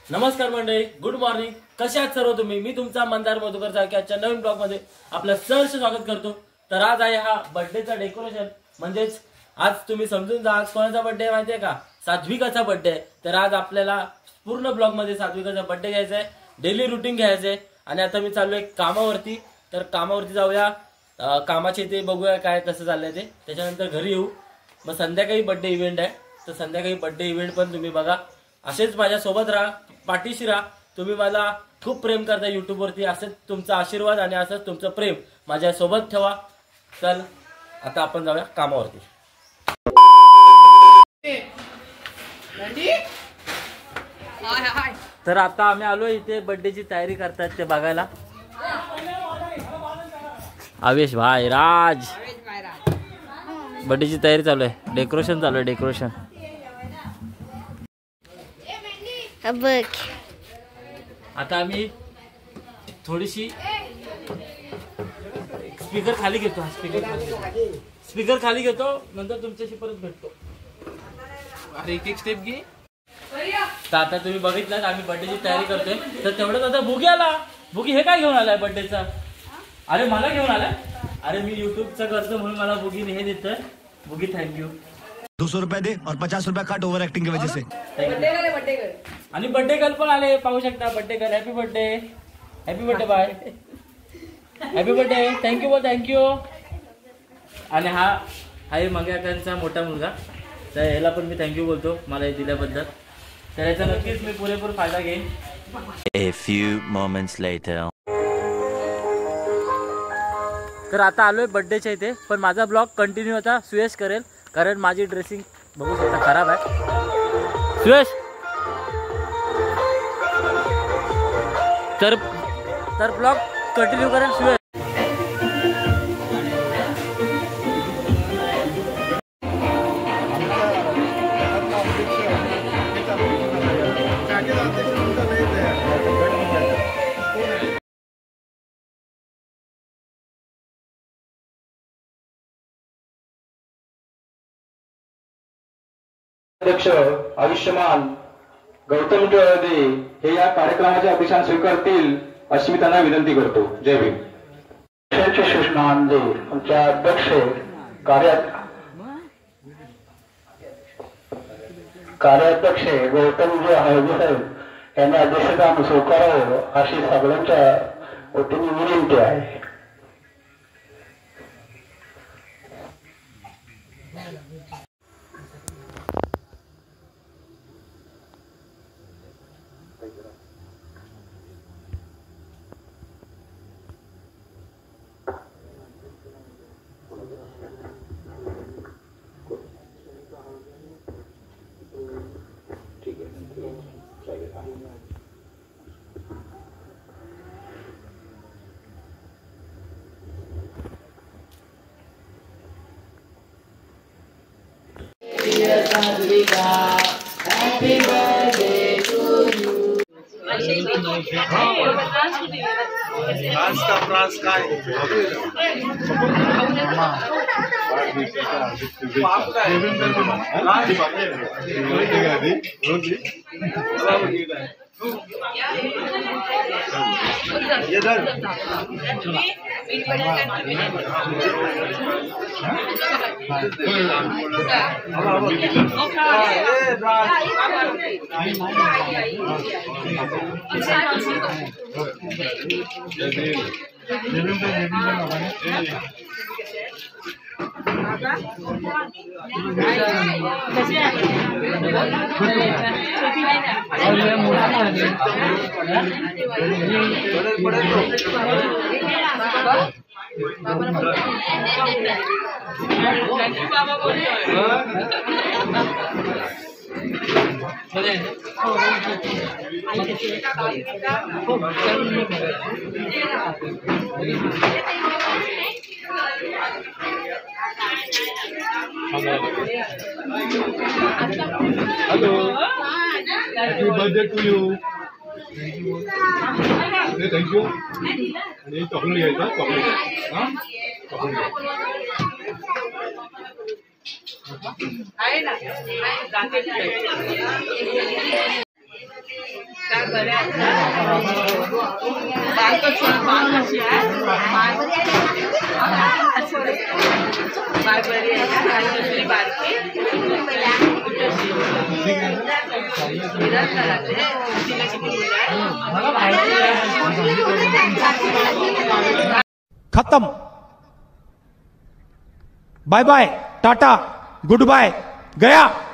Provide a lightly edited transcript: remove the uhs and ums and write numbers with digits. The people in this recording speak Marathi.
नमस्कार मंडळी, गुड मॉर्निंग. कसे आहात सर्व तुम्ही? मी तुमचा मंदार मधुकर सारख्याच्या नवीन ब्लॉग मध्ये आपलं सहर्ष स्वागत करतो. तर आज आहे हा बर्थडेचा डेकोरेशन. म्हणजेच आज तुम्ही समजून जा, आज कोणाचा बर्थडे आहे माहितीये का? सात्विकाचा बर्थडे आहे. तर आज आपल्याला पूर्ण ब्लॉग मध्ये सात्विकाचा बर्थडे घ्यायचा आहे, डेली रुटीन घ्यायचंय. आणि आता मी चाललोय कामावरती. तर कामावरती जाऊया, कामाचे ते बघूया काय कसं चाललंय ते. त्याच्यानंतर घरी येऊ. मग संध्याकाळी बर्थडे इव्हेंट आहे, तर संध्याकाळी बर्थडे इव्हेंट पण तुम्ही बघा. असेच माझ्या सोबत राहा, पाठीशी राहा. तुम्ही मला खूप प्रेम करता युट्यूबवरती. असंच तुमचा आशीर्वाद आणि असंच तुमचं प्रेम माझ्या सोबत ठेवा. चल आता आपण जाऊया कामावरती. तर आता आम्ही आलो इथे बर्थडेची तयारी करतात ते बघायला. आवेश भाई राज, बर्थडेची तयारी चालू आहे, डेकोरेशन चालू आहे, डेकोरेशन. आता आम्ही थोडीशी स्पीकर खाली घेतो, स्पीकर खाली घेतो, नंतर तुमच्याशी परत भेटतो. अरे एक एक स्टेप घे. तर आता तुम्ही बघितलं आम्ही बर्थडेची तयारी करतोय. तर तेवढंच आता बुगी आला. बुगी हे काय घेऊन आलाय बर्थडेचा? अरे मला घेऊन आलाय. अरे मी युट्यूबचं करतो म्हणून मला बुगीने हे देतोय. बुगी थँक्यू. 200 रुपये दे और 50 रुपये काट ओवर एक्टिंग की वजह से. आणि बर्थडे गर्ल पण आले, पाहू शकता. Birthday girl, happy birthday, happy birthday bye, happy birthday, thank you बोल, थँक्यू. आणि हा आहे मंग्याकांचा मोठा मुलगा. तर याला पण मी थँक्यू बोलतो मला हे दिल्याबद्दल. तर याचा नक्कीच मी पुरेपूर फायदा घेईन. A few moments later. तर आता आलोय बर्थडेच्या इथे, पण माझा ब्लॉग कंटिन्यू आता सुयश करेल, कारण माझी ड्रेसिंग बघू शकता खराब आहे. सुयश तर ब्लॉग कंटिन्यू करेल सुयश. अध्यक्ष आयुष्यमान गौतम टिळदे हे या कार्यक्रमाचे अभिषेक स्वीकारतील अशी मी त्यांना विनंती करतो. जय भीम. सूचना आमच्या अध्यक्ष कार्याध्यक्ष गौतमजी हळदी साहेब यांनी अध्यक्षता स्वीकारावं अशी सगळ्यांच्या वतीने विनंती आहे. Happy birthday to you. France काय Hello. Happy birthday to you. Thank you. आणि चॉकलेट घ्यायचं, चॉकलेट. हां? चॉकलेट. आहे ना. खत्म. Bye bye, tata, goodbye, गया.